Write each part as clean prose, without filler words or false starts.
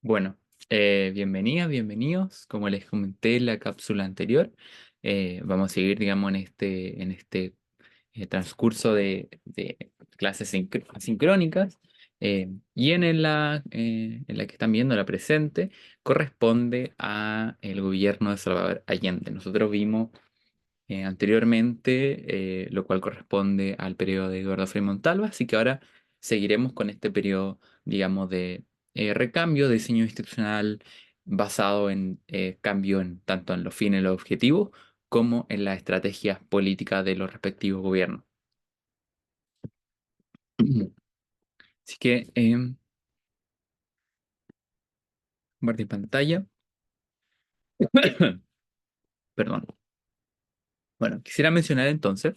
Bueno, bienvenidas, bienvenidos. Como les comenté en la cápsula anterior, vamos a seguir, digamos, en este transcurso de clases asincrónicas. Y en la que están viendo, la presente, corresponde a el gobierno de Salvador Allende. Nosotros vimos anteriormente, lo cual corresponde al periodo de Eduardo Frei Montalva, así que ahora seguiremos con este periodo, digamos, de recambio, de diseño institucional basado en cambio tanto en los fines y los objetivos como en las estrategias políticas de los respectivos gobiernos. Así que, compartir pantalla. Perdón. Bueno, quisiera mencionar entonces,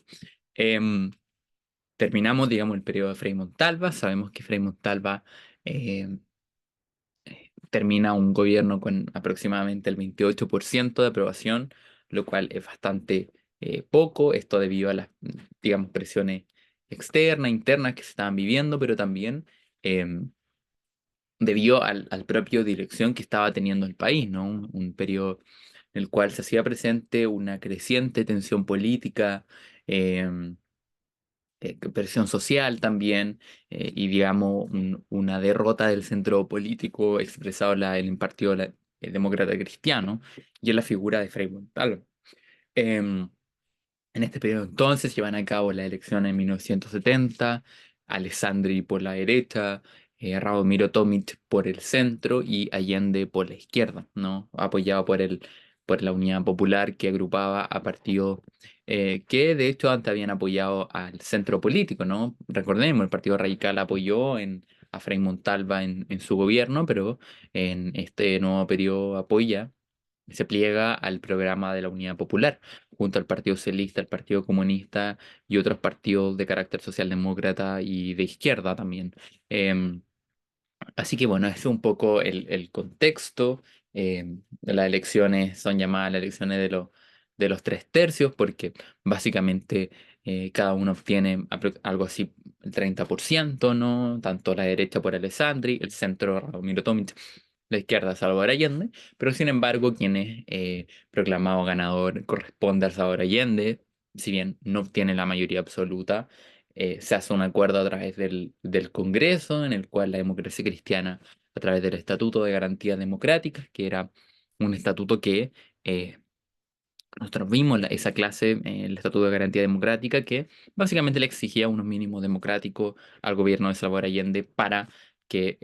em, terminamos, digamos, el periodo de Frei Montalva. Sabemos que Frei Montalva em, termina un gobierno con aproximadamente el 28% de aprobación, lo cual es bastante poco, esto debido a las, digamos, presiones externas, internas que se estaban viviendo, pero también em, debido al propio dirección que estaba teniendo el país, ¿no? Un periodo en el cual se hacía presente una creciente tensión política, em, presión social también, y digamos una derrota del centro político expresado en el Partido Demócrata Cristiano y en la figura de Frei Montalva. Em, en este periodo entonces llevan a cabo las elecciones en 1970, Alessandri por la derecha, Radomiro Tomic por el centro y Allende por la izquierda, ¿no? Apoyado por la Unidad Popular que agrupaba a partidos que de hecho antes habían apoyado al centro político, ¿no? Recordemos, el Partido Radical apoyó a Frei Montalva en su gobierno, pero en este nuevo periodo apoya, se pliega al programa de la Unidad Popular, junto al Partido Socialista, al Partido Comunista y otros partidos de carácter socialdemócrata y de izquierda también. Em, Así que bueno, ese es un poco el contexto. Las elecciones son llamadas las elecciones de los tres tercios porque básicamente cada uno obtiene algo así el 30%, ¿no? Tanto la derecha por Alessandri, el centro Radomiro Tomic, la izquierda Salvador Allende, pero sin embargo quien es proclamado ganador corresponde a Salvador Allende, si bien no obtiene la mayoría absoluta. Se hace un acuerdo a través del Congreso, en el cual la democracia cristiana, a través del Estatuto de Garantías Democráticas, que era un estatuto que eh, nosotros vimos esa clase, el Estatuto de Garantía Democrática, que básicamente le exigía unos mínimos democráticos al gobierno de Salvador Allende para que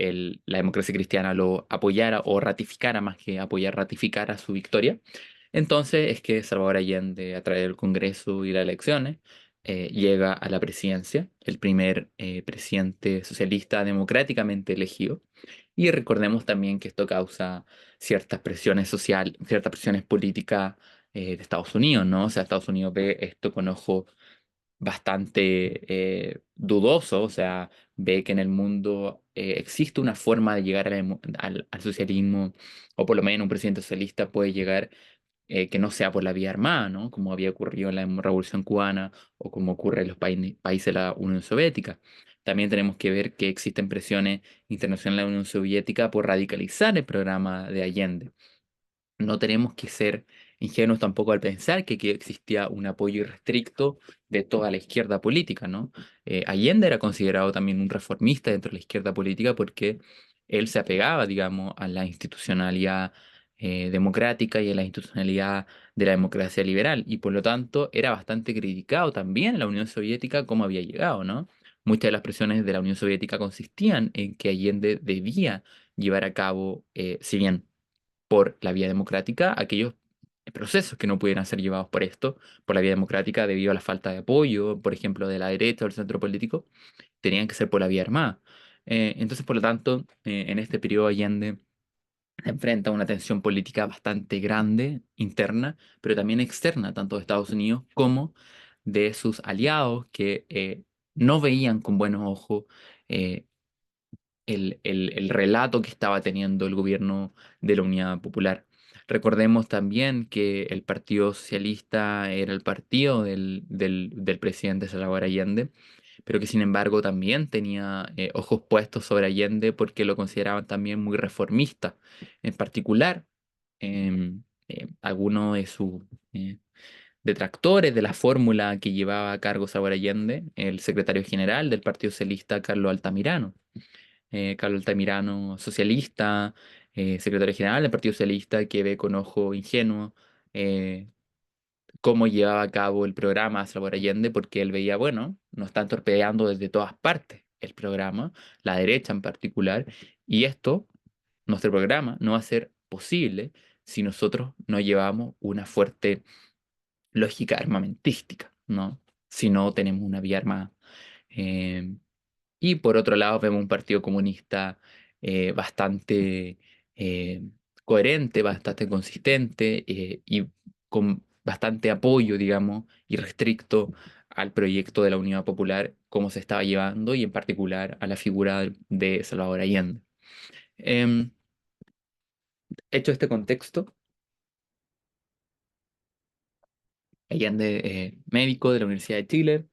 la democracia cristiana lo apoyara o ratificara, más que apoyar, ratificara su victoria. Entonces es que Salvador Allende, a través del Congreso y las elecciones, llega a la presidencia, el primer presidente socialista democráticamente elegido. Y recordemos también que esto causa ciertas presiones sociales, ciertas presiones políticas de Estados Unidos, ¿no? O sea, Estados Unidos ve esto con ojo bastante dudoso, o sea, ve que en el mundo existe una forma de llegar al socialismo, o por lo menos un presidente socialista puede llegar que no sea por la vía armada, ¿no? Como había ocurrido en la Revolución Cubana o como ocurre en los países de la Unión Soviética. También tenemos que ver que existen presiones internacionales de la Unión Soviética por radicalizar el programa de Allende. No tenemos que ser ingenuos tampoco al pensar que existía un apoyo irrestricto de toda la izquierda política, ¿no? Allende era considerado también un reformista dentro de la izquierda política porque él se apegaba, digamos, a la institucionalidad democrática y a la institucionalidad de la democracia liberal, y por lo tanto era bastante criticado también en la Unión Soviética cómo había llegado, ¿no? Muchas de las presiones de la Unión Soviética consistían en que Allende debía llevar a cabo, si bien por la vía democrática aquellos procesos que no pudieran ser llevados por esto, por la vía democrática debido a la falta de apoyo, por ejemplo, de la derecha o del centro político, tenían que ser por la vía armada. Entonces, por lo tanto, en este periodo Allende enfrenta una tensión política bastante grande, interna, pero también externa, tanto de Estados Unidos como de sus aliados que no veían con buenos ojos eh, el relato que estaba teniendo el gobierno de la Unidad Popular. Recordemos también que el Partido Socialista era el partido del presidente Salvador Allende, pero que sin embargo también tenía ojos puestos sobre Allende porque lo consideraban también muy reformista. En particular, algunos de sus eh, detractores de la fórmula que llevaba a cargo Salvador Allende, el secretario general del Partido Socialista, Carlos Altamirano. Carlos Altamirano, socialista, secretario general del Partido Socialista, que ve con ojo ingenuo eh, cómo llevaba a cabo el programa Salvador Allende, porque él veía, bueno, nos están torpedeando desde todas partes el programa, la derecha en particular, y esto, nuestro programa, no va a ser posible si nosotros no llevamos una fuerte lógica armamentística, ¿no? Si no tenemos una vía armada. Eh, y por otro lado, vemos un partido comunista bastante eh, coherente, bastante consistente y con bastante apoyo, digamos, irrestricto al proyecto de la Unidad Popular, cómo se estaba llevando y en particular a la figura de Salvador Allende. Em, Hecho este contexto, Allende, médico de la Universidad de Chile,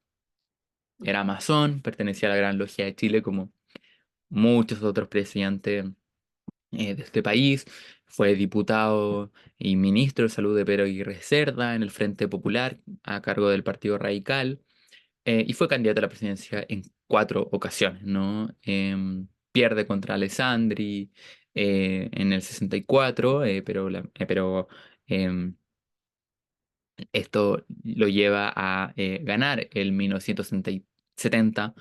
era masón, pertenecía a la Gran Logia de Chile como muchos otros presidentes de este país. Fue diputado y ministro de Salud de Pedro Aguirre Cerda en el Frente Popular a cargo del Partido Radical y fue candidato a la presidencia en 4 ocasiones, ¿no? Pierde contra Alessandri en el 64, pero em, esto lo lleva a ganar el 1970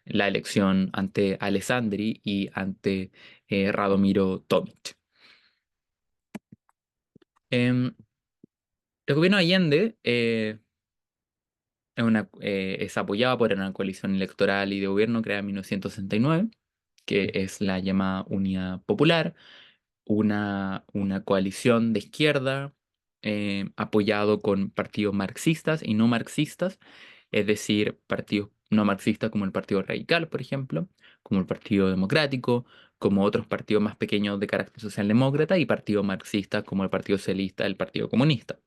la elección ante Alessandri y ante Radomiro Tomic. Em, el gobierno de Allende es apoyado por una coalición electoral y de gobierno creada en 1969, que es la llamada Unidad Popular, una coalición de izquierda apoyado con partidos marxistas y no marxistas, es decir, partidos no marxistas como el Partido Radical, por ejemplo, como el Partido Democrático, como otros partidos más pequeños de carácter socialdemócrata y partidos marxistas como el Partido Socialista, el Partido Comunista.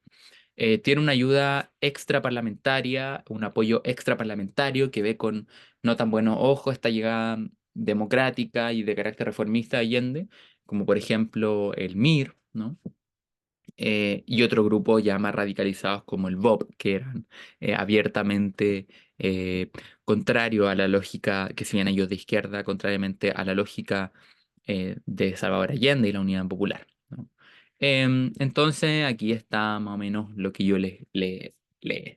Tiene una ayuda extraparlamentaria, un apoyo extraparlamentario que ve con no tan buenos ojos esta llegada democrática y de carácter reformista de Allende, como por ejemplo el MIR, ¿no? Y otro grupo ya más radicalizados como el BOP, que eran abiertamente contrario a la lógica que siguen ellos de izquierda, contrariamente a la lógica de Salvador Allende y la Unidad Popular, ¿no? Entonces, aquí está más o menos lo que yo les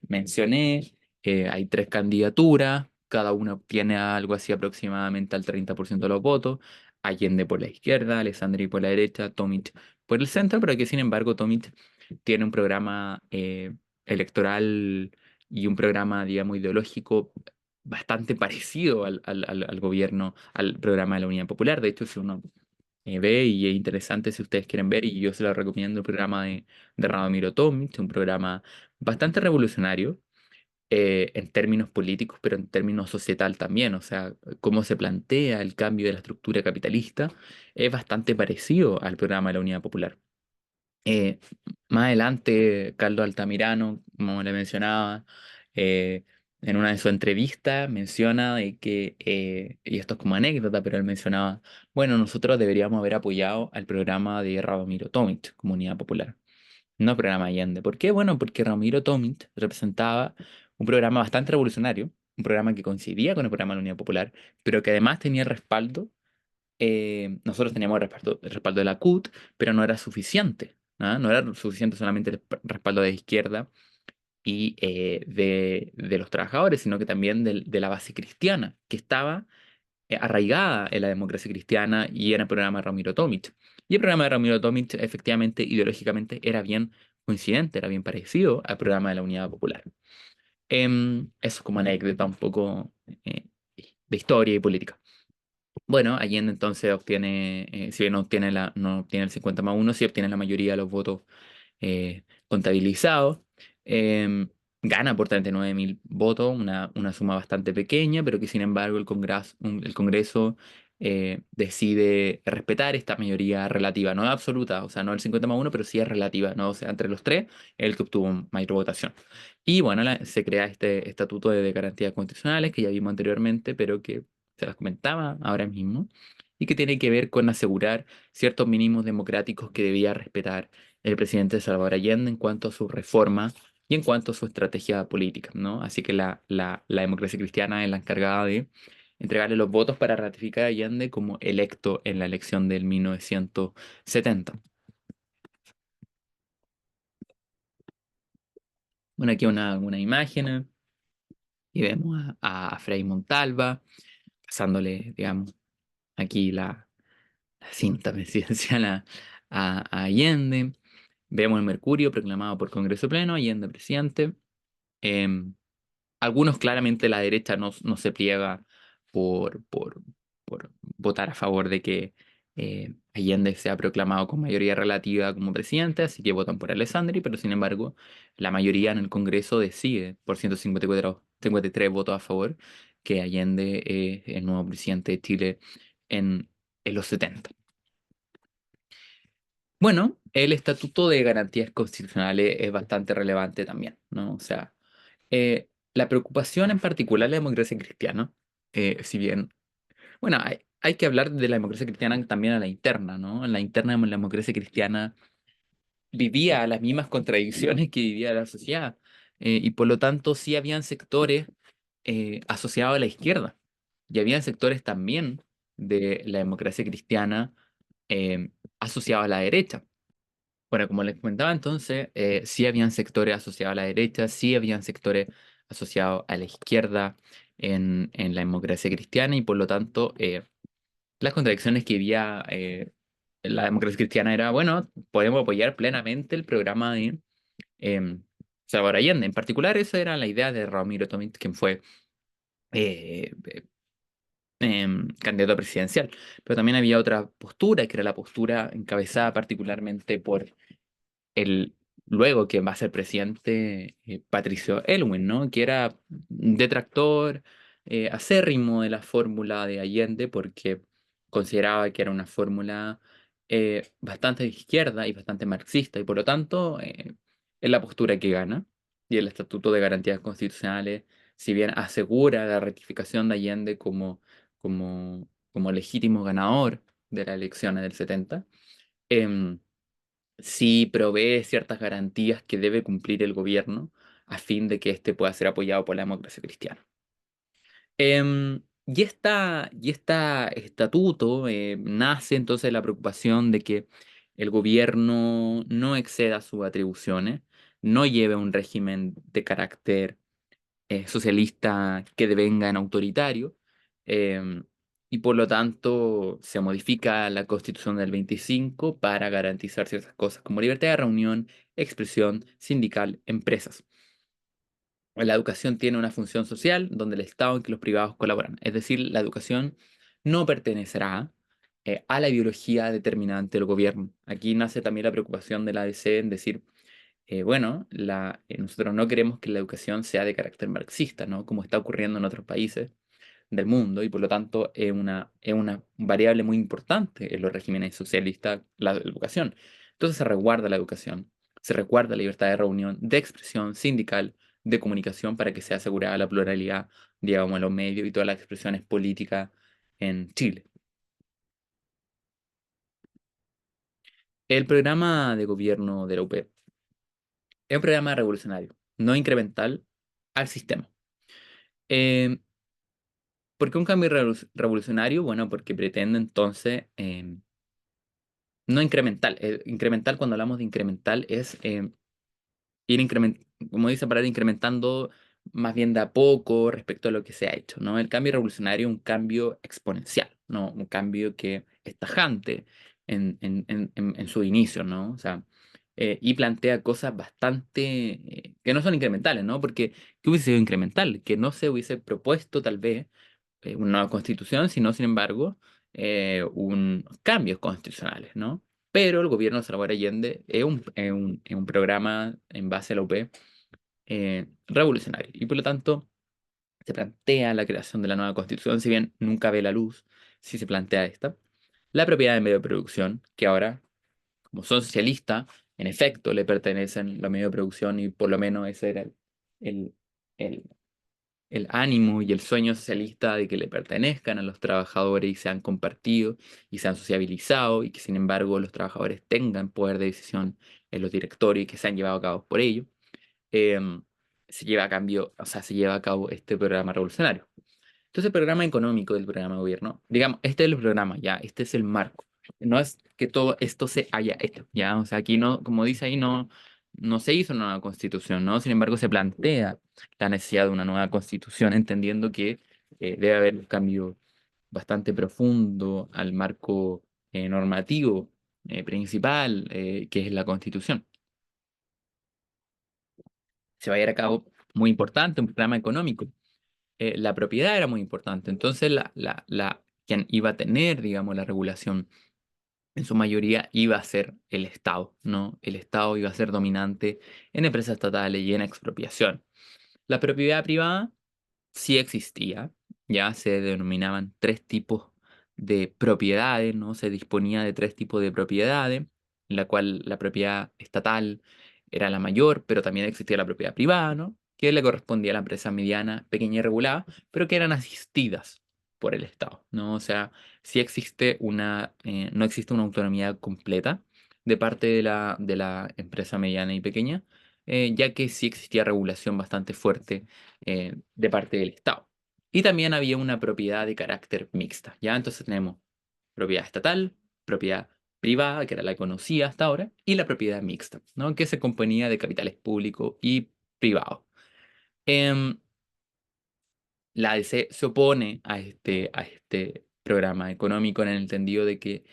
mencioné. Hay 3 candidaturas, cada una obtiene algo así aproximadamente al 30% de los votos. Allende por la izquierda, Alessandri por la derecha, Tomic por el centro, pero que sin embargo Tomic tiene un programa electoral y un programa, digamos, ideológico bastante parecido al gobierno, al programa de la Unidad Popular. De hecho, si uno ve y es interesante si ustedes quieren ver, y yo se lo recomiendo el programa de Radomiro Tomic, un programa bastante revolucionario en términos políticos, pero en términos societal también, o sea, cómo se plantea el cambio de la estructura capitalista es bastante parecido al programa de la Unidad Popular. Eh, Más adelante, Carlos Altamirano, como le mencionaba, eh, en una de sus entrevistas menciona de que, y esto es como anécdota, pero él mencionaba, bueno, nosotros deberíamos haber apoyado al programa de Radomiro Tomic, Comunidad Popular, no el programa Allende. ¿Por qué? Bueno, porque Radomiro Tomic representaba un programa bastante revolucionario, un programa que coincidía con el programa de la Unidad Popular, pero que además tenía el respaldo nosotros teníamos el respaldo de la CUT, pero no era suficiente. ¿Ah? No era suficiente solamente el respaldo de izquierda y de los trabajadores, sino que también de la base cristiana, que estaba arraigada en la democracia cristiana y en el programa de Ramiro Tomic. Y el programa de Ramiro Tomic, efectivamente, ideológicamente, era bien coincidente, era bien parecido al programa de la Unidad Popular. Eso como anécdota un poco eh, de historia y política. Bueno, Allende entonces obtiene, si bien no obtiene el 50+1, sí obtiene la mayoría de los votos contabilizados. Gana por 39.000 votos, una suma bastante pequeña, pero que sin embargo el Congreso decide respetar esta mayoría relativa, no absoluta, o sea, no el 50+1, pero sí es relativa, ¿no? O sea, entre los tres, el que obtuvo mayor votación. Y bueno, se crea este estatuto de garantías constitucionales que ya vimos anteriormente, pero que se las comentaba ahora mismo, y que tiene que ver con asegurar ciertos mínimos democráticos que debía respetar el presidente Salvador Allende en cuanto a su reforma y en cuanto a su estrategia política, ¿no? Así que la democracia cristiana es la encargada de entregarle los votos para ratificar a Allende como electo en la elección del 1970. Bueno, aquí una imagen y vemos a Frei Montalva pasándole, digamos, aquí la cinta presidencial a Allende. Vemos el Mercurio proclamado por Congreso Pleno, Allende presidente. Em, Algunos claramente la derecha no se pliega por votar a favor de que Allende sea proclamado con mayoría relativa como presidente, así que votan por Alessandri, pero sin embargo la mayoría en el Congreso decide por 153 votos a favor que Allende es el nuevo presidente de Chile en, en los 70. Bueno, el Estatuto de Garantías Constitucionales es bastante relevante también, ¿no? O sea, la preocupación en particular de la democracia cristiana, si bien, bueno, hay que hablar de la democracia cristiana también a la interna, ¿no? En la interna de la democracia cristiana vivía las mismas contradicciones que vivía la sociedad, y por lo tanto sí habían sectores asociados a la izquierda, y habían sectores también de la democracia cristiana asociados a la derecha. Bueno, como les comentaba entonces, sí habían sectores asociados a la derecha, sí habían sectores asociados a la izquierda en la democracia cristiana y por lo tanto las contradicciones que había en la democracia cristiana era, bueno, podemos apoyar plenamente el programa de eh, Salvador Allende. En particular, esa era la idea de Ramiro Tomit, quien fue eh, candidato presidencial. Pero también había otra postura, que era la postura encabezada particularmente por el luego que va a ser presidente Patricio Elwin, ¿no? Que era un detractor acérrimo de la fórmula de Allende porque consideraba que era una fórmula bastante de izquierda y bastante marxista y por lo tanto es la postura que gana. Y el Estatuto de Garantías Constitucionales, si bien asegura la ratificación de Allende como legítimo ganador de las elecciones del 70, em, sí provee ciertas garantías que debe cumplir el gobierno a fin de que éste pueda ser apoyado por la democracia cristiana. Y esta estatuto nace entonces de la preocupación de que el gobierno no exceda sus atribuciones, no lleve un régimen de carácter socialista que devenga en autoritario, em, y por lo tanto se modifica la Constitución del 25 para garantizar ciertas cosas como libertad de reunión, expresión sindical, empresas. La educación tiene una función social donde el Estado y que los privados colaboran. Es decir, la educación no pertenecerá a la ideología determinante del gobierno. Aquí nace también la preocupación de la ADC en decir, bueno, nosotros no queremos que la educación sea de carácter marxista, ¿no? Como está ocurriendo en otros países del mundo y por lo tanto es una variable muy importante en los regímenes socialistas, la educación. Entonces se resguarda la educación, se resguarda la libertad de reunión, de expresión sindical, de comunicación para que sea asegurada la pluralidad, digamos, en los medios y todas las expresiones políticas en Chile. El programa de gobierno de la UP es un programa revolucionario, no incremental al sistema. Eh, ¿Por qué un cambio revolucionario? Bueno, porque pretende entonces no incremental. Incremental, cuando hablamos de incremental, es ir como dice, para ir incrementando más bien de a poco respecto a lo que se ha hecho, ¿no? El cambio revolucionario es un cambio exponencial, ¿no? Un cambio que es tajante en su inicio, ¿no? O sea, y plantea cosas bastante que no son incrementales, ¿no? Porque ¿qué hubiese sido incremental? Que no se hubiese propuesto tal vez una nueva constitución, sino, sin embargo, cambios constitucionales, ¿no? Pero el gobierno de Salvador Allende es un programa en base a la UP revolucionario y por lo tanto se plantea la creación de la nueva constitución, si bien nunca ve la luz, si se plantea esta. La propiedad de medio de producción, que ahora, como son socialistas, en efecto le pertenecen los medios de producción y por lo menos ese era el, el, el ánimo y el sueño socialista de que le pertenezcan a los trabajadores y sean compartidos y sean sociabilizados y que sin embargo los trabajadores tengan poder de decisión en los directorios y que sean llevados a cabo por ello. em, Se lleva a cambio, o sea, se lleva a cabo este programa revolucionario. Entonces, el programa económico del programa de gobierno, digamos, este es el programa, ya, este es el marco. No es que todo esto se haya hecho, ya, o sea, aquí no, como dice ahí, no se hizo una nueva constitución, ¿no? Sin embargo, se plantea la necesidad de una nueva constitución, entendiendo que debe haber un cambio bastante profundo al marco normativo principal, que es la constitución. Se va a llevar a cabo, muy importante, un programa económico. La propiedad era muy importante. Entonces, quien iba a tener, digamos, la regulación en su mayoría iba a ser el Estado, ¿no? El Estado iba a ser dominante en empresas estatales y en expropiación. La propiedad privada sí existía, ya se denominaban tres tipos de propiedades, ¿no? Se disponía de tres tipos de propiedades, en la cual la propiedad estatal era la mayor, pero también existía la propiedad privada, ¿no? Que le correspondía a la empresa mediana, pequeña y regulada, pero que eran asistidas por el Estado, ¿no? O sea, sí existe no existe una autonomía completa de parte de la empresa mediana y pequeña, ya que sí existía regulación bastante fuerte de parte del Estado. Y también había una propiedad de carácter mixta, ¿ya? Entonces tenemos propiedad estatal, propiedad privada, que era la conocida hasta ahora, y la propiedad mixta, ¿no? Que se componía de capitales públicos y privados. Em, la ADC se opone a este programa económico en el entendido de que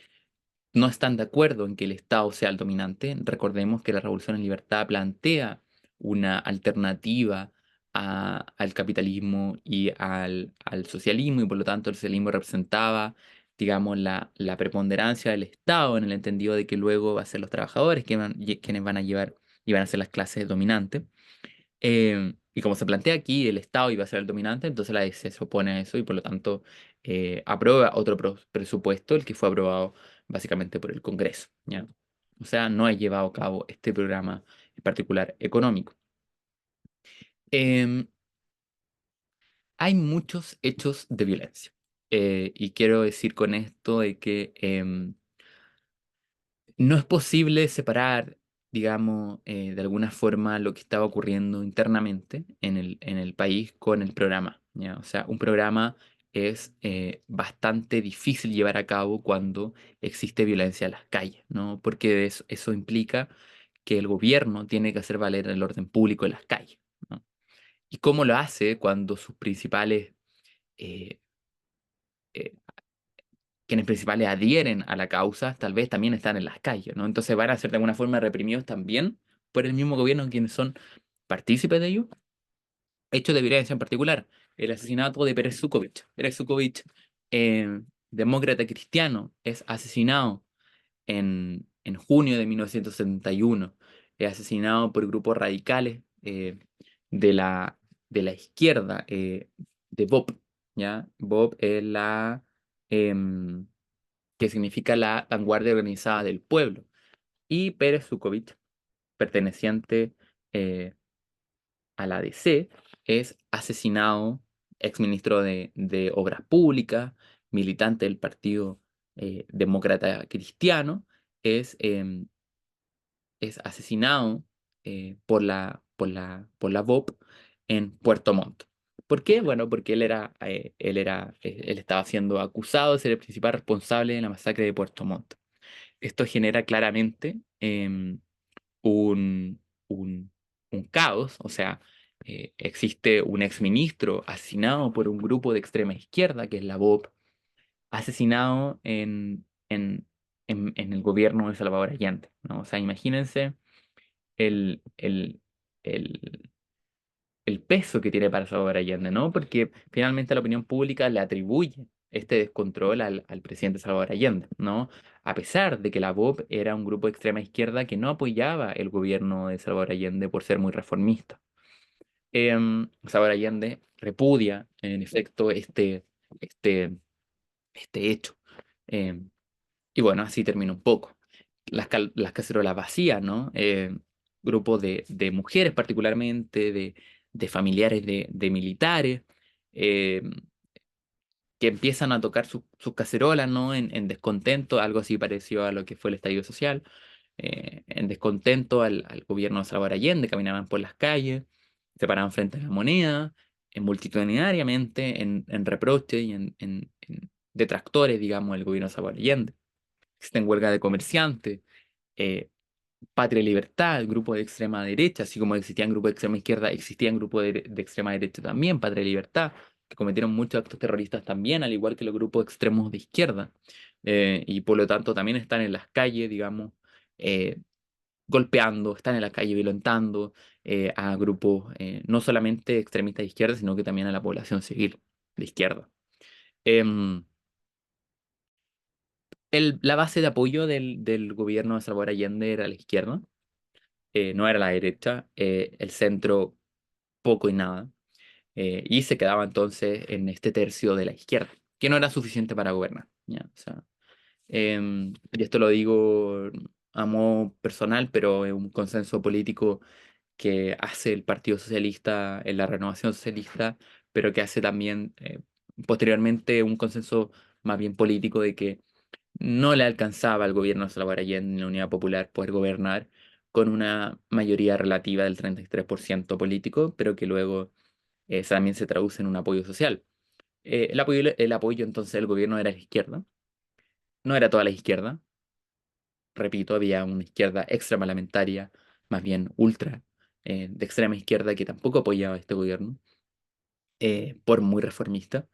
no están de acuerdo en que el Estado sea el dominante. Recordemos que la Revolución en Libertad plantea una alternativa al capitalismo y al socialismo, y por lo tanto el socialismo representaba, digamos, la preponderancia del Estado en el entendido de que luego va a ser los trabajadores quienes van a llevar y van a ser las clases dominantes. Y como se plantea aquí, el Estado iba a ser el dominante, entonces la DC se opone a eso y por lo tanto aprueba otro presupuesto, el que fue aprobado básicamente por el Congreso, ¿ya? O sea, no ha llevado a cabo este programa en particular económico. Em, Hay muchos hechos de violencia. Y quiero decir con esto de que no es posible separar, digamos, de alguna forma lo que estaba ocurriendo internamente en el país con el programa, ¿ya? O sea, un programa es bastante difícil llevar a cabo cuando existe violencia en las calles, ¿no? Porque eso implica que el gobierno tiene que hacer valer el orden público en las calles, ¿no? ¿Y cómo lo hace cuando sus principales eh, eh, quienes principales adhieren a la causa, tal vez también están en las calles, ¿no? Entonces van a ser de alguna forma reprimidos también por el mismo gobierno quienes son partícipes de ello. Hechos de violencia en particular, el asesinato de Pérez Zukovich. Pérez Zukovich, demócrata cristiano, es asesinado en junio de 1971. Es asesinado por grupos radicales de de la izquierda, de BOP, ¿ya? BOP es em, que significa la vanguardia organizada del pueblo, y Pérez Zukovich, perteneciente a la DC, es asesinado, exministro de Obras Públicas, militante del Partido Demócrata Cristiano, es, es asesinado por la BOP en Puerto Montt. ¿Por qué? Bueno, porque él estaba siendo acusado de ser el principal responsable de la masacre de Puerto Montt. Esto genera claramente un, un, un caos, o sea, existe un exministro asesinado por un grupo de extrema izquierda, que es la BOP, asesinado en el gobierno de Salvador Allende, ¿no? O sea, imagínense el, el, el, el peso que tiene para Salvador Allende, ¿no? Porque finalmente la opinión pública le atribuye este descontrol al presidente Salvador Allende, ¿no? A pesar de que la BOP era un grupo de extrema izquierda que no apoyaba el gobierno de Salvador Allende por ser muy reformista. Salvador Allende repudia, en efecto, este este hecho. Eh, y bueno, así termina un poco. Las cacerolas vacías, ¿no? Grupos de mujeres particularmente, de familiares de militares, eh, que empiezan a tocar sus cacerolas, ¿no? En descontento, algo así parecido a lo que fue el estallido social, en descontento al gobierno de Salvador Allende, caminaban por las calles, se paraban frente a la moneda, multitudinariamente, en reproche y en detractores, digamos, del gobierno de Salvador Allende. Existen huelga de comerciantes, eh, Patria y Libertad, el grupo de extrema derecha, así como existían grupos de extrema izquierda, existían grupos de extrema derecha también, Patria y Libertad, que cometieron muchos actos terroristas también, al igual que los grupos extremos de izquierda. Y por lo tanto también están en las calles, digamos, eh, golpeando, están en la calle violentando a grupos no solamente extremistas de izquierda, sino que también a la población civil de izquierda. Em, la base de apoyo del gobierno de Salvador Allende era la izquierda, no era la derecha, el centro poco y nada, y se quedaba entonces en este tercio de la izquierda, que no era suficiente para gobernar. ¿Ya? O sea, y esto lo digo a modo personal, pero es un consenso político que hace el Partido Socialista en la Renovación Socialista, pero que hace también posteriormente un consenso más bien político de que no le alcanzaba al gobierno de Salvador Allende en la Unidad Popular poder gobernar con una mayoría relativa del 33% político, pero que luego también se traduce en un apoyo social. El apoyo entonces del gobierno era la izquierda, no era toda la izquierda, repito, había una izquierda extraparlamentaria, más bien ultra, de extrema izquierda que tampoco apoyaba a este gobierno, por muy reformista.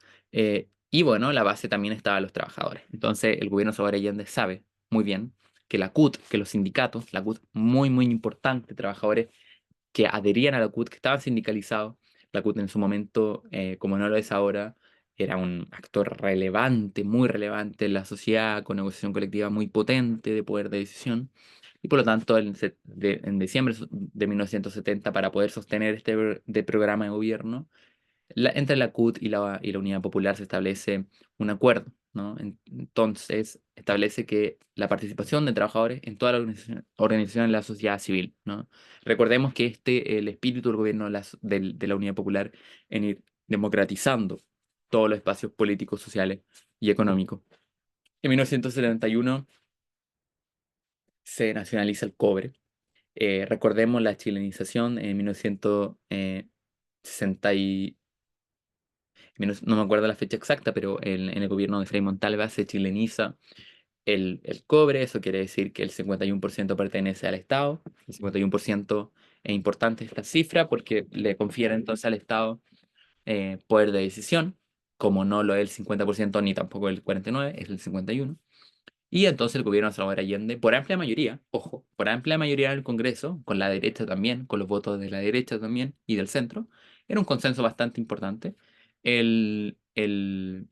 Y bueno, la base también estaba los trabajadores. Entonces, el gobierno de Salvador Allende sabe muy bien que la CUT, que los sindicatos, la CUT muy, muy importante, trabajadores que adherían a la CUT, que estaban sindicalizados. La CUT en su momento, como no lo es ahora, era un actor relevante, muy relevante en la sociedad, con negociación colectiva muy potente de poder de decisión. Y por lo tanto, en diciembre de 1970, para poder sostener de programa de gobierno, entre la CUT y la Unidad Popular se establece un acuerdo, ¿no? Entonces, establece que la participación de trabajadores en toda la organización de la sociedad civil, ¿no? Recordemos que el espíritu del gobierno de la Unidad Popular en ir democratizando todos los espacios políticos, sociales y económicos. En 1971 se nacionaliza el cobre. Recordemos la chilenización en 1960 no me acuerdo la fecha exacta, pero en el gobierno de Frei Montalva se chileniza el cobre. Eso quiere decir que el 51% pertenece al Estado. El 51% es importante esta cifra porque le confiere entonces al Estado poder de decisión, como no lo es el 50% ni tampoco el 49%, es el 51%. Y entonces el gobierno de Salvador Allende, por amplia mayoría, ojo, por amplia mayoría del Congreso, con la derecha también, con los votos de la derecha también y del centro, era un consenso bastante importante. El, el,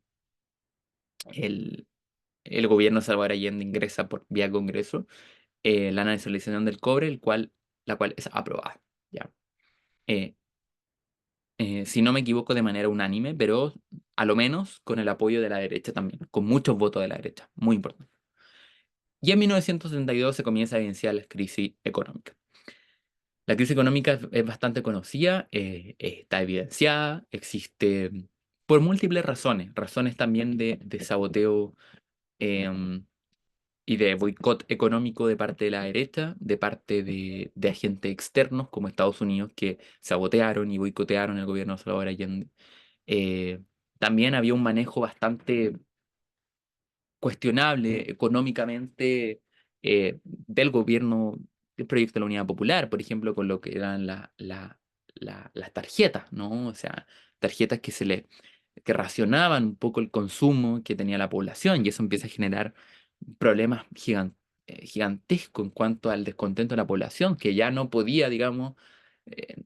el, el gobierno de Salvador Allende ingresa por vía Congreso la nacionalización del cobre, la cual es aprobada. ¿Ya? Eh, si no me equivoco, de manera unánime, pero a lo menos con el apoyo de la derecha también, con muchos votos de la derecha, muy importante. Y en 1972 se comienza a evidenciar la crisis económica. La crisis económica es bastante conocida, está evidenciada, existe por múltiples razones, razones también de saboteo em, y de boicot económico de parte de la derecha, de parte de agentes externos como Estados Unidos que sabotearon y boicotearon el gobierno de Salvador Allende. Eh, También había un manejo bastante cuestionable económicamente del gobierno del proyecto de la Unidad Popular, por ejemplo, con lo que eran las tarjetas, ¿no? O sea, tarjetas que racionaban un poco el consumo que tenía la población y eso empieza a generar problemas gigantescos en cuanto al descontento de la población, que ya no podía, digamos,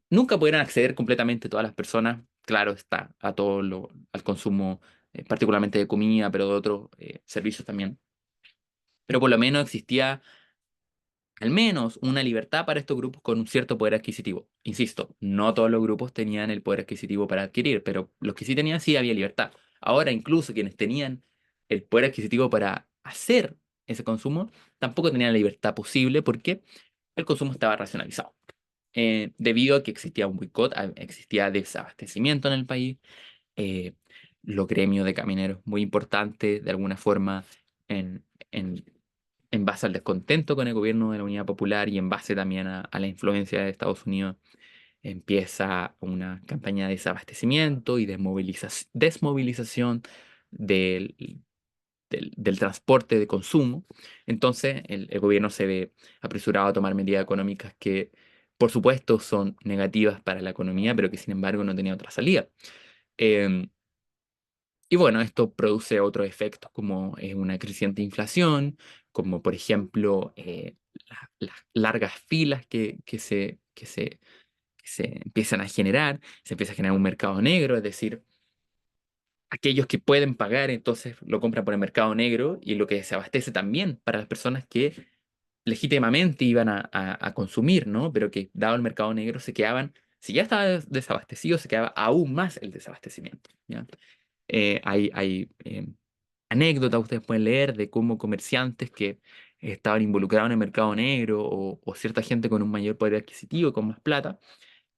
nunca pudieron acceder completamente todas las personas, claro está, al consumo particularmente de comida, pero de otros servicios también. Pero por lo menos existía al menos una libertad para estos grupos con un cierto poder adquisitivo. Insisto, no todos los grupos tenían el poder adquisitivo para adquirir, pero los que sí tenían sí había libertad. Ahora incluso quienes tenían el poder adquisitivo para hacer ese consumo, tampoco tenía la libertad posible porque el consumo estaba racionalizado. Debido a que existía un boicot, existía desabastecimiento en el país, eh, los gremios de camioneros muy importantes, de alguna forma, en, en, en base al descontento con el gobierno de la Unidad Popular y en base también a la influencia de Estados Unidos, empieza una campaña de desabastecimiento y desmovilización del, del transporte de consumo. Entonces, el gobierno se ve apresurado a tomar medidas económicas que, por supuesto, son negativas para la economía, pero que sin embargo no tenía otra salida. Em, y bueno, esto produce otros efectos como una creciente inflación, como por ejemplo las largas filas que se empiezan a generar, se empieza a generar un mercado negro, es decir, aquellos que pueden pagar entonces lo compran por el mercado negro y lo que se abastece también para las personas que legítimamente iban a consumir, ¿no? Pero que dado el mercado negro se quedaban, si ya estaba desabastecido, se quedaba aún más el desabastecimiento, ¿ya? Hay anécdotas, ustedes pueden leer de cómo comerciantes que estaban involucrados en el mercado negro o cierta gente con un mayor poder adquisitivo, con más plata,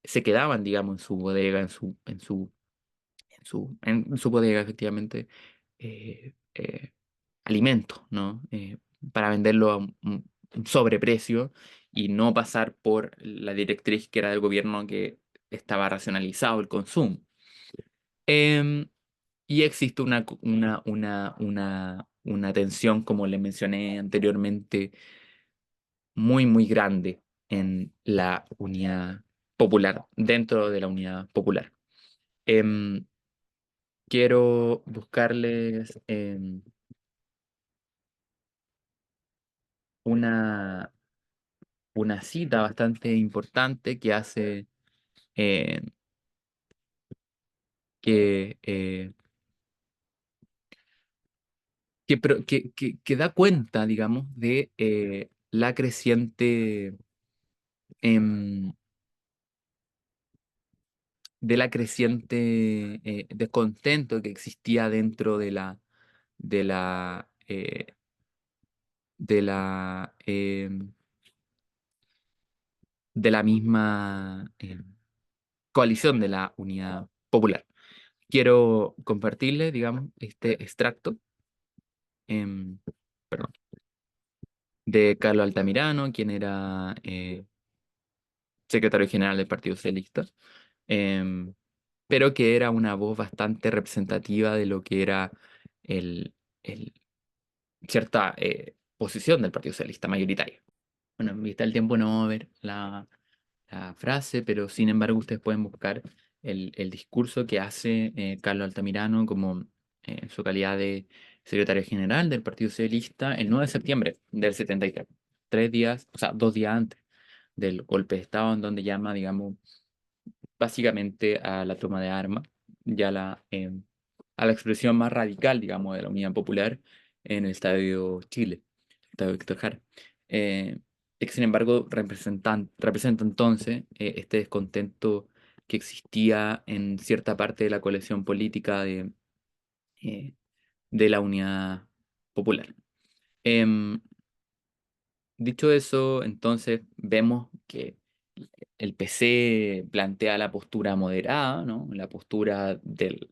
se quedaban, digamos, en su bodega, en su bodega, efectivamente, alimentos, ¿no? Para venderlo a un sobreprecio y no pasar por la directriz que era del gobierno que estaba racionalizado el consumo. Em, y existe una tensión, como le mencioné anteriormente, muy, muy grande en la unidad popular, dentro de la unidad popular. Em, quiero buscarles una, una cita bastante importante que hace eh, que, que da cuenta, digamos, de la creciente em, descontento que existía dentro de la de la de la misma coalición de la Unidad Popular. Quiero compartirle, digamos, este extracto em, perdón, de Carlos Altamirano, quien era secretario general del Partido Socialista, em, pero que era una voz bastante representativa de lo que era el, el- cierta posición del Partido Socialista mayoritaria. Bueno, en vista del tiempo no vamos a ver la frase, pero sin embargo ustedes pueden buscar el discurso que hace Carlos Altamirano como en su calidad de secretario general del Partido Socialista el 9 de septiembre del 73, 3 días, o sea, 2 días antes del golpe de Estado, en donde llama, digamos, básicamente a la toma de armas, ya a la expresión más radical, digamos, de la Unidad Popular en el Estadio Chile, Estadio Víctor Jara. Eh, que sin embargo representa entonces este descontento que existía en cierta parte de la coalición política eh, de la Unidad Popular. Em, Dicho eso, entonces vemos que el PC plantea la postura moderada, ¿no? La postura del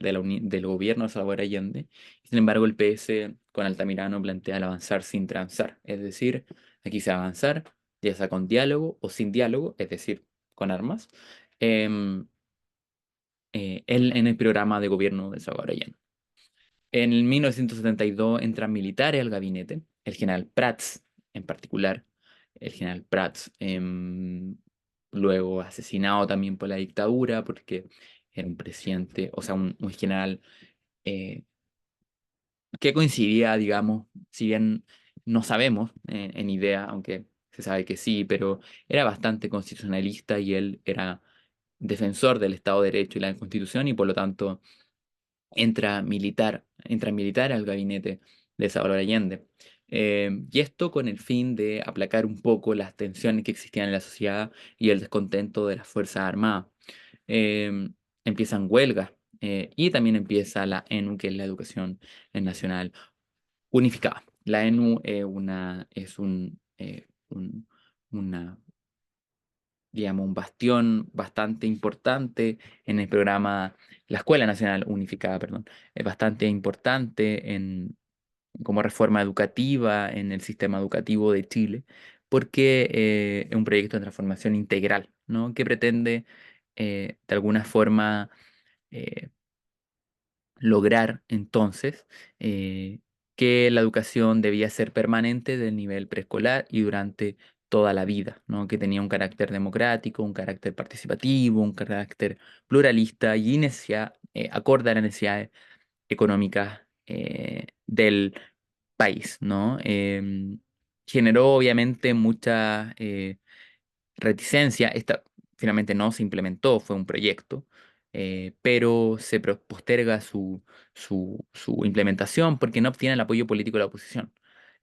gobierno de Salvador Allende. Sin embargo, el PS con Altamirano plantea el avanzar sin transar. Es decir, aquí se va a avanzar, ya sea con diálogo o sin diálogo, es decir, con armas, em, en el programa de gobierno de Salvador Allende. En el 1972 entran militares al gabinete, el general Prats en particular, el general Prats, luego asesinado también por la dictadura, porque era un presidente, o sea, un general eh, que coincidía, digamos, si bien no sabemos en idea, aunque se sabe que sí, pero era bastante constitucionalista y él era defensor del Estado de Derecho y la Constitución y por lo tanto entra militar al gabinete de Salvador Allende. Y esto con el fin de aplacar un poco las tensiones que existían en la sociedad y el descontento de las Fuerzas Armadas. Empiezan huelgas y también empieza la ENU, que es la educación nacional unificada. La ENU es una, digamos, un bastión bastante importante en el programa, la Escuela Nacional Unificada, perdón, es bastante importante como reforma educativa en el sistema educativo de Chile, porque es un proyecto de transformación integral, ¿no? Que pretende, de alguna forma, eh, lograr entonces que la educación debía ser permanente del nivel preescolar y durante toda la vida, ¿no? Que tenía un carácter democrático, un carácter participativo, un carácter pluralista y acorde a las necesidades económicas del país, ¿no? Generó obviamente mucha reticencia. Esta finalmente no se implementó, fue un proyecto, pero se posterga su implementación porque no obtiene el apoyo político de la oposición,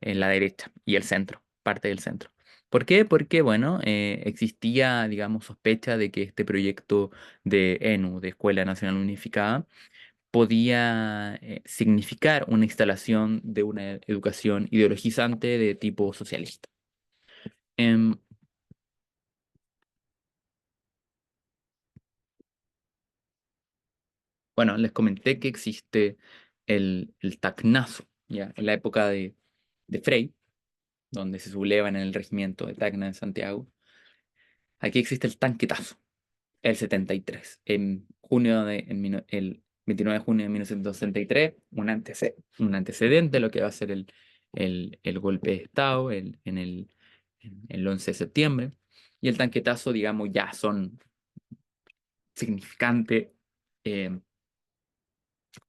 en la derecha y el centro, parte del centro. ¿Por qué? Porque, bueno, existía, digamos, sospecha de que este proyecto de ENU, de Escuela Nacional Unificada, podía significar una instalación de una educación ideologizante de tipo socialista. Em, bueno, les comenté que existe el tacnazo, ¿ya? En la época de Frei, donde se subleva en el regimiento de Tacna en Santiago. Aquí existe el tanquetazo, el 73. El 29 de junio de 1963, un antecedente de lo que va a ser el golpe de Estado en el 11 de septiembre. Y el tanquetazo, digamos, ya son significantes. eh,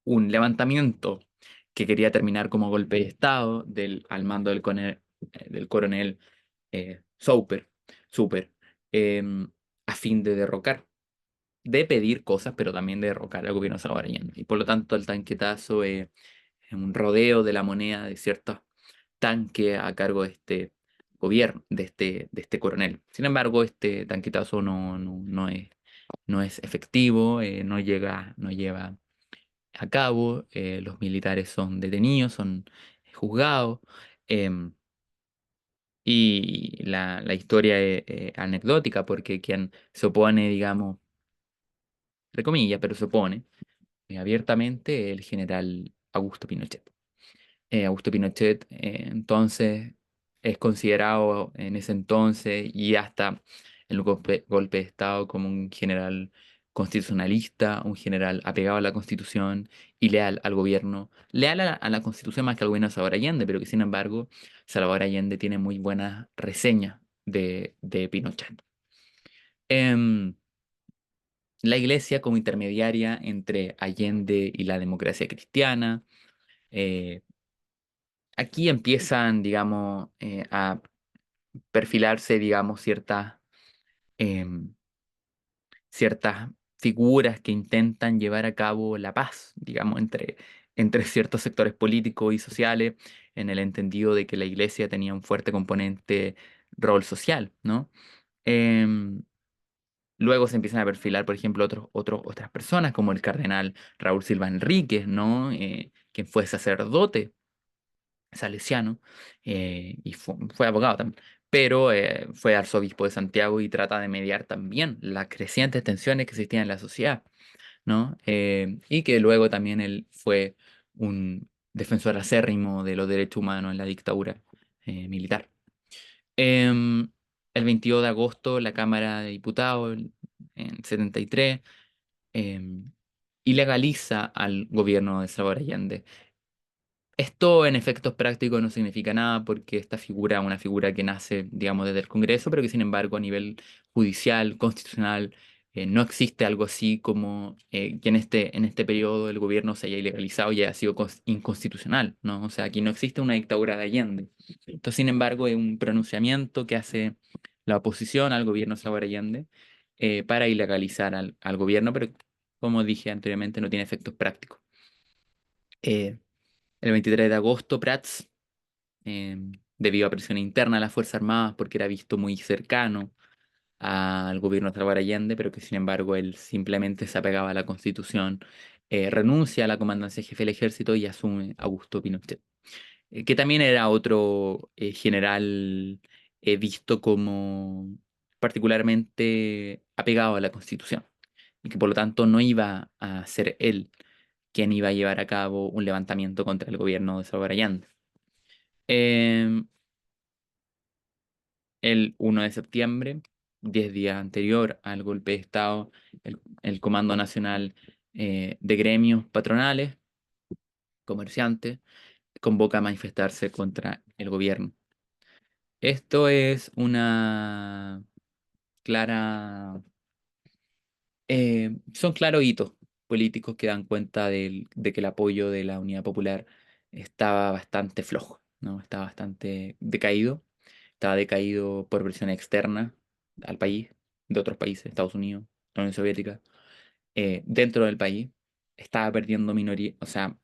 un levantamiento que quería terminar como golpe de Estado al mando del coronel Super, a fin de derrocar, de pedir cosas, pero también de derrocar al gobierno salvadoreño. Y por lo tanto el tanquetazo es un rodeo de la moneda de ciertos tanques a cargo de este gobierno, de este coronel. Sin embargo, este tanquetazo no es efectivo, no lleva a cabo, los militares son detenidos, son juzgados, em, y la historia es anecdótica porque quien se opone, digamos, entre comillas, pero se opone abiertamente el general Augusto Pinochet. Augusto Pinochet, entonces es considerado en ese entonces y hasta el golpe de Estado como un general constitucionalista, un general apegado a la Constitución y leal al gobierno, leal a la Constitución más que al gobierno de Salvador Allende, pero que sin embargo Salvador Allende tiene muy buenas reseñas de Pinochet. Em, la Iglesia como intermediaria entre Allende y la democracia cristiana. eh, Aquí empiezan, digamos, a perfilarse, digamos, em, ciertas figuras que intentan llevar a cabo la paz, digamos, entre ciertos sectores políticos y sociales, en el entendido de que la iglesia tenía un fuerte componente rol social, ¿no? Em, Luego se empiezan a perfilar, por ejemplo, otras personas, como el cardenal Raúl Silva Enríquez, ¿no? Quien fue sacerdote salesiano, y fue abogado también, pero fue arzobispo de Santiago y trata de mediar también las crecientes tensiones que existían en la sociedad, ¿no? Y que luego también él fue un defensor acérrimo de los derechos humanos en la dictadura militar. Em, el 22 de agosto, la Cámara de Diputados, en 73, em, ilegaliza al gobierno de Salvador Allende. Esto en efectos prácticos no significa nada porque esta figura es una figura que nace, digamos, desde el Congreso, pero que sin embargo a nivel judicial, constitucional, no existe algo así como que en este periodo el gobierno se haya ilegalizado y haya sido inconstitucional, ¿no? O sea, aquí no existe una dictadura de Allende. Entonces, sin embargo, es un pronunciamiento que hace la oposición al gobierno de Salvador Allende para ilegalizar al gobierno, pero como dije anteriormente, no tiene efectos prácticos. Eh, el 23 de agosto, Prats, debido a presión interna de las Fuerzas Armadas, porque era visto muy cercano al gobierno de Salvador Allende, pero que sin embargo él simplemente se apegaba a la Constitución, renuncia a la comandancia jefe del ejército y asume Augusto Pinochet. que también era otro general visto como particularmente apegado a la Constitución, y que por lo tanto no iba a ser él quien iba a llevar a cabo un levantamiento contra el gobierno de Salvador Allende. Em, el 1 de septiembre, 10 días anterior al golpe de Estado, el Comando Nacional de Gremios Patronales, comerciantes, convoca a manifestarse contra el gobierno. Esto es una clara, son claros hitos políticos que dan cuenta de que el apoyo de la Unidad Popular estaba bastante flojo, ¿no? Estaba bastante decaído. Estaba decaído por presión externa al país, de otros países, Estados Unidos, la Unión Soviética, dentro del país. Estaba perdiendo minoría, o sea,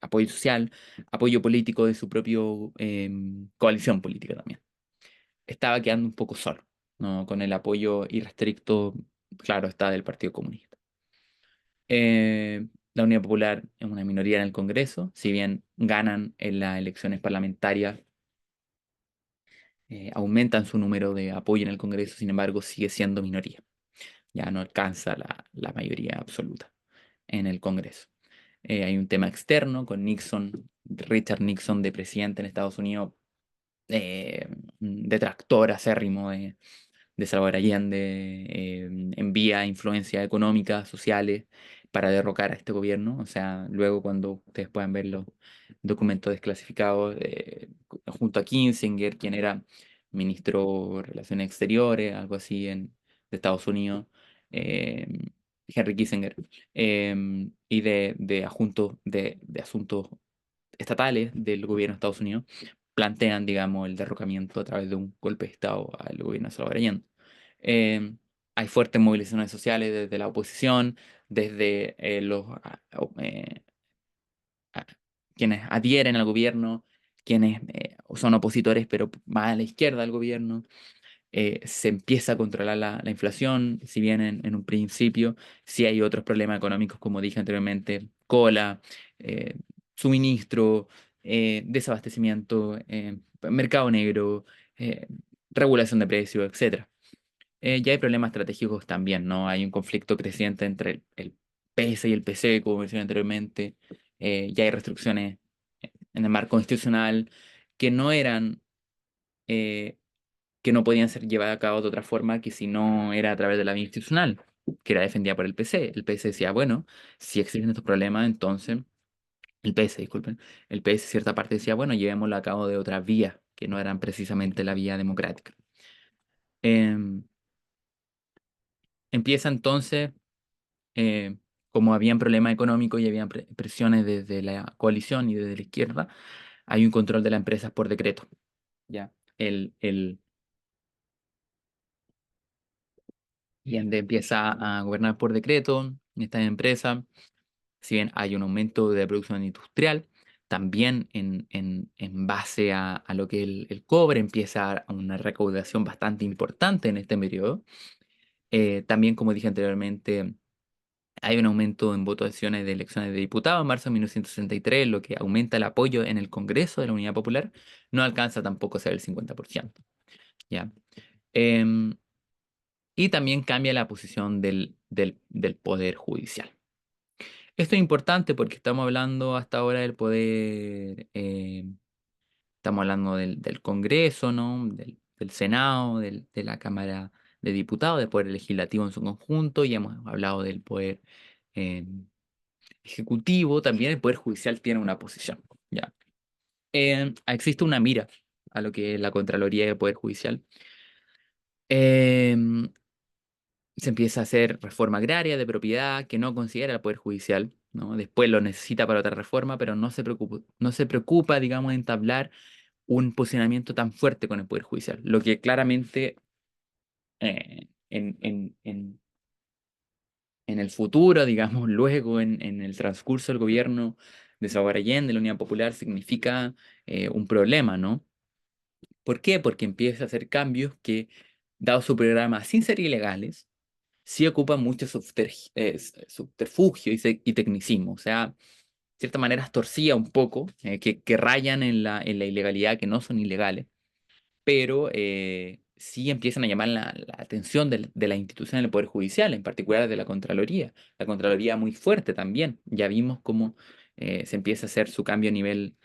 apoyo social, apoyo político de su propio coalición política también. Estaba quedando un poco solo, ¿no? Con el apoyo irrestricto, claro, está del Partido Comunista. La Unidad Popular es una minoría en el Congreso, si bien ganan en las elecciones parlamentarias, aumentan su número de apoyo en el Congreso, sin embargo, sigue siendo minoría. Ya no alcanza la mayoría absoluta en el Congreso. Hay un tema externo con Nixon, Richard Nixon de presidente en Estados Unidos, detractor acérrimo de Salvador Allende, envía influencias económicas, sociales, para derrocar a este gobierno. O sea, luego cuando ustedes puedan ver los documentos desclasificados, junto a Kissinger, quien era ministro de Relaciones Exteriores, algo así de Estados Unidos, eh, Henry Kissinger, y de asuntos estatales del gobierno de Estados Unidos, plantean, digamos, el derrocamiento a través de un golpe de Estado al gobierno de Salvador Allende. Eh, Hay fuertes movilizaciones sociales desde la oposición, desde a- quienes adhieren al gobierno, quienes son opositores, pero más a la izquierda del gobierno. Se empieza a controlar la inflación, si bien en un principio sí hay otros problemas económicos, como dije anteriormente, cola, eh, suministro, desabastecimiento, mercado negro, eh, regulación de precios, etcétera. Ya hay problemas estratégicos también, ¿no? Hay un conflicto creciente entre el PS y el PC, como mencioné anteriormente. Ya hay restricciones en el marco constitucional que no eran eh, que no podían ser llevadas a cabo de otra forma que si no era a través de la vía institucional, que era defendida por el PC. El PC decía, bueno, si existen estos problemas, entonces, el PS, disculpen, el PS cierta parte decía, bueno, llevémoslo a cabo de otras vías, que no eran precisamente la vía democrática. Em, Empieza entonces, eh, como habían problemas económicos y habían presiones desde la coalición y desde la izquierda, hay un control de las empresas por decreto. ¿Ya? Allende empieza a gobernar por decreto en esta empresa. Si bien hay un aumento de la producción industrial, también en base a lo que el cobre empieza a una recaudación bastante importante en este periodo. También, como dije anteriormente, hay un aumento en votaciones de elecciones de diputados en marzo de 1963, lo que aumenta el apoyo en el Congreso de la Unidad Popular. No alcanza tampoco a ser el 50%. ¿Ya? Em, y también cambia la posición del Poder Judicial. Esto es importante porque estamos hablando hasta ahora del poder, estamos hablando del Congreso, ¿no? Del Senado, de la Cámara de Diputados, del Poder Legislativo en su conjunto, y hemos hablado del Poder eh, Ejecutivo, también el Poder Judicial tiene una posición, ¿ya? Existe una mira a lo que es la Contraloría del Poder Judicial. Em, Se empieza a hacer reforma agraria de propiedad que no considera el Poder Judicial, ¿no? Después lo necesita para otra reforma, pero no se preocupa, digamos, de entablar un posicionamiento tan fuerte con el Poder Judicial, lo que claramente en el futuro, digamos, luego en el transcurso del gobierno de Salvador Allende, de la Unidad Popular, significa un problema, ¿no? ¿Por qué? Porque empieza a hacer cambios que, dado su programa, sin ser ilegales, sí ocupa mucho subterfugio y tecnicismo. O sea, ciertas maneras torcidas un poco, que rayan en la ilegalidad, que no son ilegales, pero sí empiezan a llamar la atención de las instituciones del Poder Judicial, en particular de la Contraloría. La Contraloría muy fuerte también. Ya vimos cómo se empieza a hacer su cambio a nivel,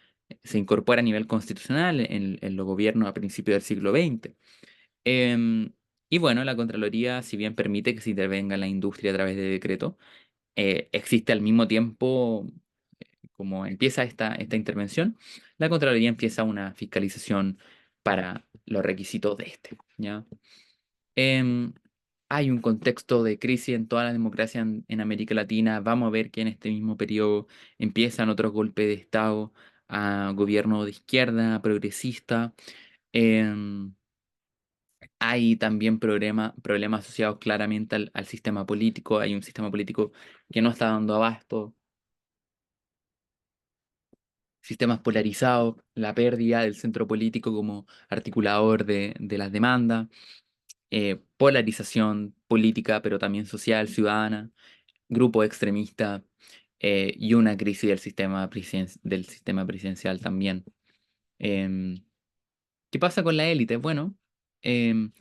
se incorpora a nivel constitucional en los gobiernos a principios del siglo XX. Em, y bueno, la Contraloría, si bien permite que se intervenga en la industria a través de decreto, existe al mismo tiempo, como empieza esta intervención, la Contraloría empieza una fiscalización para los requisitos de este, ¿ya? Em, Hay un contexto de crisis en toda la democracia en América Latina. Vamos a ver que en este mismo periodo empiezan otros golpes de Estado a gobierno de izquierda, progresista. Em, Hay también problemas asociados claramente al sistema político. Hay un sistema político que no está dando abasto, sistemas polarizados, la pérdida del centro político como articulador de las demandas, polarización política, pero también social, ciudadana, grupo extremista, y una crisis del sistema presidencial también. Em, ¿Qué pasa con la élite? Bueno, em,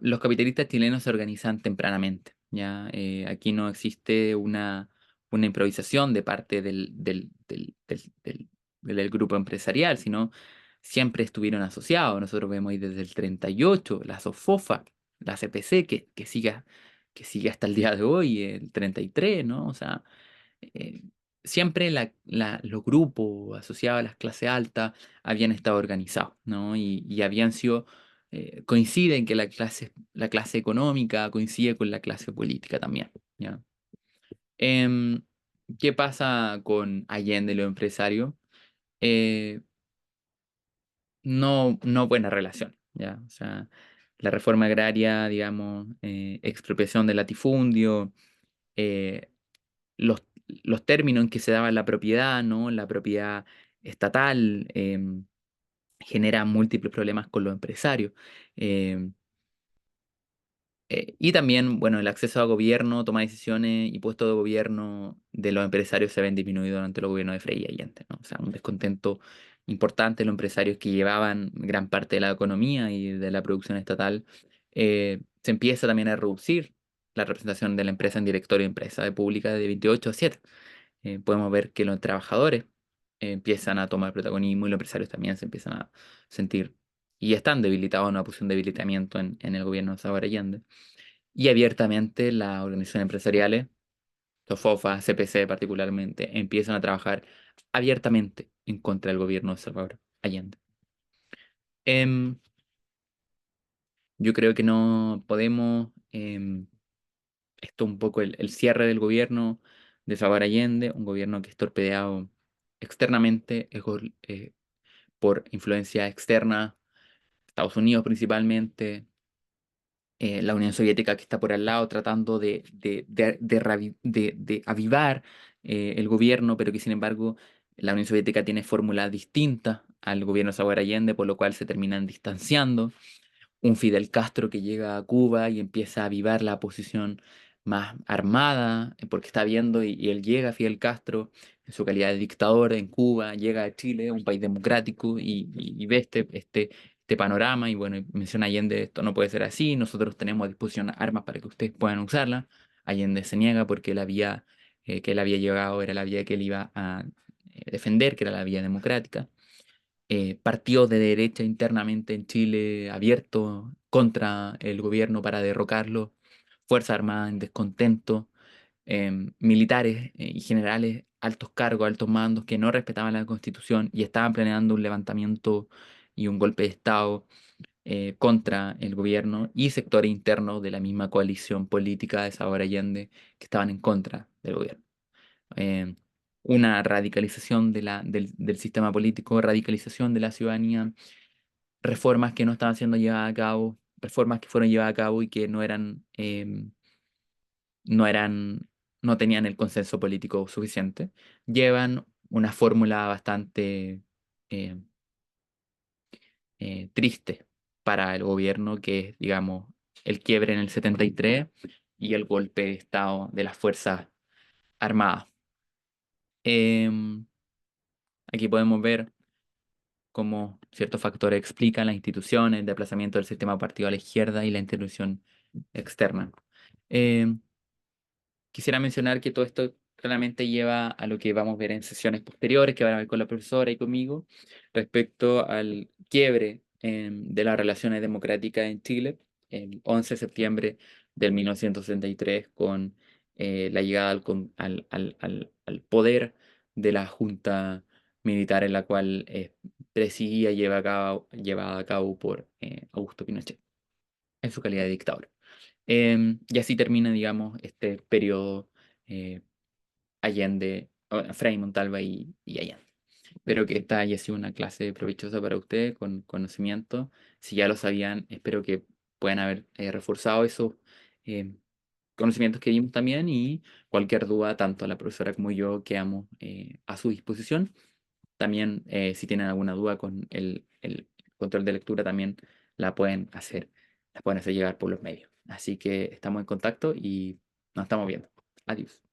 los capitalistas chilenos se organizan tempranamente, ¿ya? Aquí no existe una improvisación de parte del grupo empresarial, sino siempre estuvieron asociados. Nosotros vemos ahí desde el 38 la SOFOFA, la CPC, que sigue hasta el día de hoy, el 33, ¿no? O sea, eh, siempre los grupos asociados a las clases altas habían estado organizados, ¿no? Y habían sido, coinciden que la clase económica coincide con la clase política también, ¿ya? Em, ¿Qué pasa con Allende y los empresarios? Eh, no buena relación, ¿ya? O sea, la reforma agraria, digamos, expropiación del latifundio, eh, los términos en que se daba la propiedad, ¿no? La propiedad estatal, genera múltiples problemas con los empresarios. em, y también, bueno, el acceso a gobierno, toma de decisiones y puestos de gobierno de los empresarios se ven disminuidos durante los gobiernos de Frei y Allende, ¿no? O sea, un descontento importante de los empresarios que llevaban gran parte de la economía y de la producción estatal. Se empieza también a reducir la representación de la empresa en directorio de empresa de pública de 28 a 7. Podemos ver que los trabajadores empiezan a tomar protagonismo y los empresarios también se empiezan a sentir y están debilitados en una posición de debilitamiento en el gobierno de Salvador Allende. Y abiertamente las organizaciones empresariales, SOFOFA, CPC particularmente, empiezan a trabajar abiertamente en contra del gobierno de Salvador Allende. Em, yo creo que no podemos, esto un poco el cierre del gobierno de Salvador Allende, un gobierno que es torpedeado externamente por influencia externa, Estados Unidos principalmente, la Unión Soviética que está por al lado tratando de avivar el gobierno, pero que sin embargo la Unión Soviética tiene fórmulas distintas al gobierno de Salvador Allende, por lo cual se terminan distanciando. Un Fidel Castro que llega a Cuba y empieza a avivar la posición más armada, porque está viendo, y él llega, Fidel Castro, en su calidad de dictador en Cuba, llega a Chile, un país democrático, y ve este panorama, y bueno, y menciona Allende, esto no puede ser así, nosotros tenemos a disposición armas para que ustedes puedan usarlas. Allende se niega porque la vía que él había llegado era la vía que él iba a defender, que era la vía democrática. Partidos de derecha internamente en Chile abiertos contra el gobierno para derrocarlo, Fuerzas Armadas en descontento, militares y generales, altos cargos, altos mandos que no respetaban la Constitución y estaban planeando un levantamiento y un golpe de Estado contra el gobierno, y sectores internos de la misma coalición política de Salvador Allende que estaban en contra del gobierno. eh, una radicalización del sistema político, radicalización de la ciudadanía, reformas que no estaban siendo llevadas a cabo, reformas que fueron llevadas a cabo y que no eran, no tenían el consenso político suficiente, llevan una fórmula bastante eh, triste para el gobierno, que es, digamos, el quiebre en el 73 y el golpe de Estado de las Fuerzas Armadas. Em, Aquí podemos ver cómo ciertos factores explican las instituciones, el desplazamiento del sistema partido a la izquierda y la intervención externa. Em, Quisiera mencionar que todo esto claramente lleva a lo que vamos a ver en sesiones posteriores, que van a ver con la profesora y conmigo, respecto al quiebre de las relaciones democráticas en Chile, el 11 de septiembre del 1963, con la llegada al poder de la junta militar en la cual presidía y llevada a cabo por Augusto Pinochet en su calidad de dictador. Y así termina, digamos, este periodo eh, Allende, Frei Montalva y Allende. Espero que esta haya sido una clase provechosa para ustedes, con conocimiento. Si ya lo sabían, espero que puedan haber reforzado esos eh, conocimientos que dimos también, y cualquier duda, tanto la profesora como yo quedamos a su disposición. También, si tienen alguna duda con el control de lectura, también la pueden hacer llegar por los medios. Así que estamos en contacto y nos estamos viendo. Adiós.